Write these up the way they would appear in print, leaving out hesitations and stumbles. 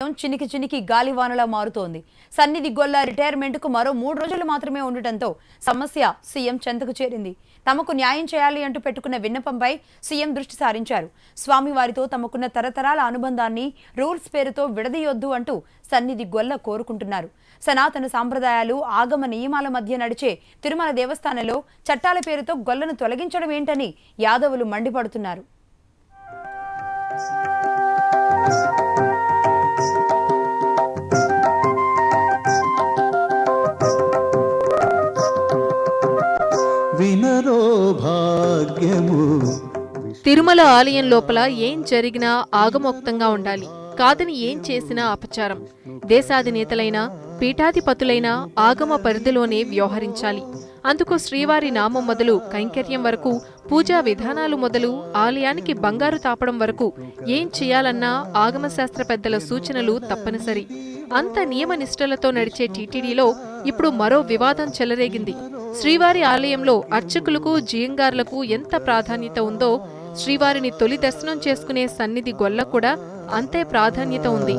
జీవితం చినికి చినికి గాలివానలా మారుతోంది. సన్నిధి గొల్ల రిటైర్మెంట్కు మరో 3 రోజులు మాత్రమే ఉండటంతో సమస్య సీఎం చెంతకు చేరింది. తమకు న్యాయం చేయాలి అంటూ పెట్టుకున్న విన్నపంపై సీఎం దృష్టి సారించారు. స్వామివారితో తమకున్న తరతరాల అనుబంధాన్ని రూల్స్ పేరుతో విడదీయొద్దు అంటూ సన్నిధి గొల్ల కోరుకుంటున్నారు. సనాతన సాంప్రదాయాలు, ఆగమ నియమాల మధ్య నడిచే తిరుమల దేవస్థానంలో చట్టాల పేరుతో గొల్లను తొలగించడం ఏంటని యాదవులు మండిపడుతున్నారు. తిరుమల ఆలయం లోపల ఏం జరిగినా ఆగమోక్తంగా ఉండాలి. కాదని ఏం చేసినా అపచారం. దేశాధినేతలైనా పీఠాధిపతులైనా ఆగమ పరిధిలోనే వ్యవహరించాలి. అందుకు శ్రీవారి నామం మొదలు కైంకర్యం వరకు, పూజా విధానాలు మొదలు ఆలయానికి బంగారు తాపడం వరకు ఏం చేయాలన్నా ఆగమశాస్త్ర పెద్దల సూచనలు తప్పనిసరి. అంత నియమ నిష్ఠలతో నడిచే టీటీడీలో ఇప్పుడు మరో వివాదం చెలరేగింది. శ్రీవారి ఆలయంలో అర్చకులకు, జియంగార్లకు ఎంత ప్రాధాన్యత ఉందో శ్రీవారిని తొలి దర్శనం చేసుకునే సన్నిధి గొల్ల కూడా అంతే ప్రాధాన్యత ఉంది.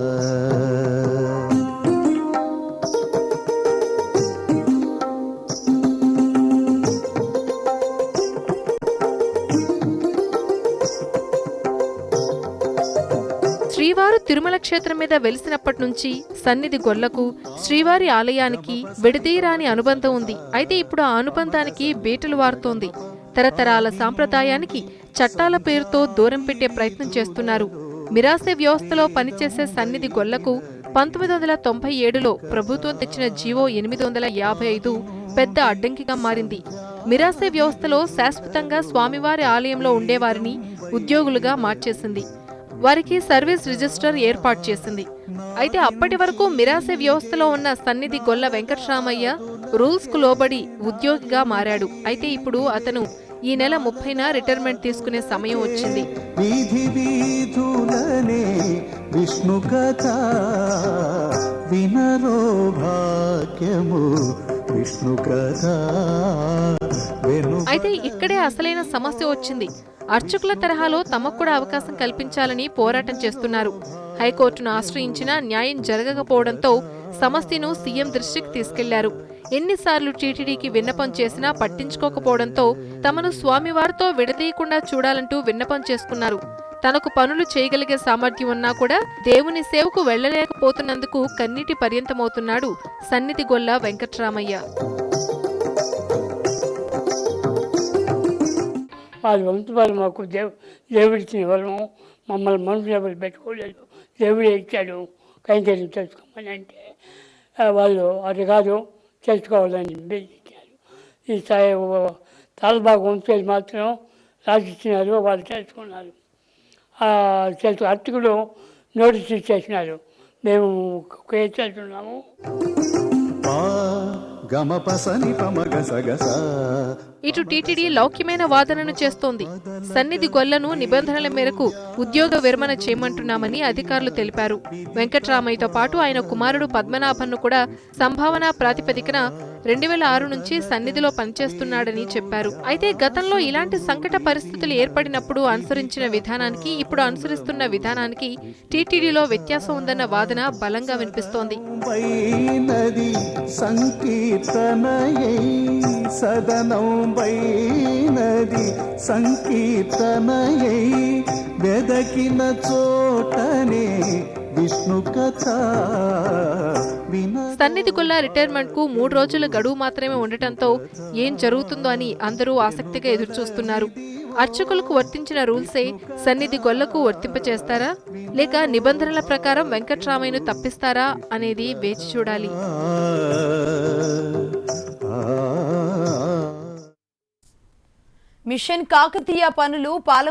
శ్రీవారు తిరుమల క్షేత్రం మీద వెలిసినప్పటి నుంచి సన్నిధి గొల్లకు, శ్రీవారి ఆలయానికి విడదీరాని అనుబంధం ఉంది. అయితే ఇప్పుడు ఆ అనుబంధానికి బీటలు వారుతోంది. తరతరాల సాంప్రదాయానికి చట్టాల పేరుతో దూరం పెట్టే ప్రయత్నం చేస్తున్నారు. మిరాసే వ్యవస్థలో పనిచేసే సన్నిధి గొల్లకు 1997లో ప్రభుత్వం తెచ్చిన జీవో 855 పెద్ద అడ్డంకిగా మారింది. మిరాసే వ్యవస్థలో శాశ్వతంగా స్వామివారి ఆలయంలో ఉండేవారిని ఉద్యోగులుగా మార్చేసింది. వారికి సర్వీస్ రిజిస్టర్ ఏర్పాటు చేసింది. అయితే అప్పటి వరకు మిరాసే వ్యవస్థలో ఉన్న సన్నిధి గొల్ల వెంకటరామయ్య రూల్స్ కు లోబడి ఉద్యోగిగా మారాడు. అయితే ఇప్పుడు అతను ఈ నెల 30న రిటైర్మెంట్ తీసుకునే సమయం వచ్చింది. అయితే ఇక్కడే అసలైన సమస్య వచ్చింది. అర్చకుల తరహాలో తమకు కూడా అవకాశం కల్పించాలని పోరాటం చేస్తున్నారు. హైకోర్టును ఆశ్రయించినా న్యాయం జరగకపోవడంతో సమస్యను సీఎం దృష్టికి తీసుకెళ్లారు. ఎన్నిసార్లు టీటీడీకి విన్నపం చేసినా పట్టించుకోకపోవడంతో తమను స్వామివారితో విడదీయకుండా చూడాలంటూ విన్నపం చేసుకున్నారు. తనకు పనులు చేయగలిగే సామర్థ్యం ఉన్నా కూడా దేవుని సేవకు వెళ్లలేకపోతున్నందుకు కన్నీటి పర్యంతమవుతున్నాడు సన్నిధి గొల్ల వెంకటరామయ్య. వాళ్ళ వంతువాళ్ళు మాకు దేవుడిచ్చిన వరము, మమ్మల్ని మనుషులు ఎవరు పెట్టుకోలేదు, దేవుడే ఇచ్చాడు కైంకర్యం చేసుకోమని అంటే వాళ్ళు అది కాదు చేసుకోవాలని బెదిరించారు. ఈ తాల్బాగ్ వంతులు మాత్రం రాసిచ్చినారు, వాళ్ళు చేసుకున్నారు. అర్చకులు నోటీస్ ఇచ్చేసినారు, మేము చేస్తున్నాము. ఇటు టీటీడీ లౌక్యమైన వాదనను చేస్తోంది. సన్నిధి గొల్లను నిబంధనల మేరకు ఉద్యోగ విరమణ చేయమంటున్నామని అధికారులు తెలిపారు. వెంకటరామయ్యతో పాటు ఆయన కుమారుడు పద్మనాభన్ను కూడా సంభావన ప్రాతిపదికన 2006 నుంచి సన్నిధిలో పనిచేస్తున్నాడని చెప్పారు. అయితే గతంలో ఇలాంటి సంకట పరిస్థితులు ఏర్పడినప్పుడు అనుసరించిన విధానానికి, ఇప్పుడు అనుసరిస్తున్న విధానానికి టీటీడీలో వ్యత్యాసం ఉందన్న వాదన బలంగా వినిపిస్తోంది. సన్నిధి గొల్ల రిటైర్మెంట్ కు 3 రోజుల గడువు మాత్రమే ఉండటంతో ఏం జరుగుతుందో అని అందరూ ఆసక్తిగా ఎదురుచూస్తున్నారు. అర్చకులకు వర్తించిన రూల్సే సన్నిధి గొల్లకు వర్తింపచేస్తారా, లేక నిబంధనల ప్రకారం వెంకటరామయ్యను తప్పిస్తారా అనేది వేచి చూడాలి. మిషన్ కాకతీయ పనులు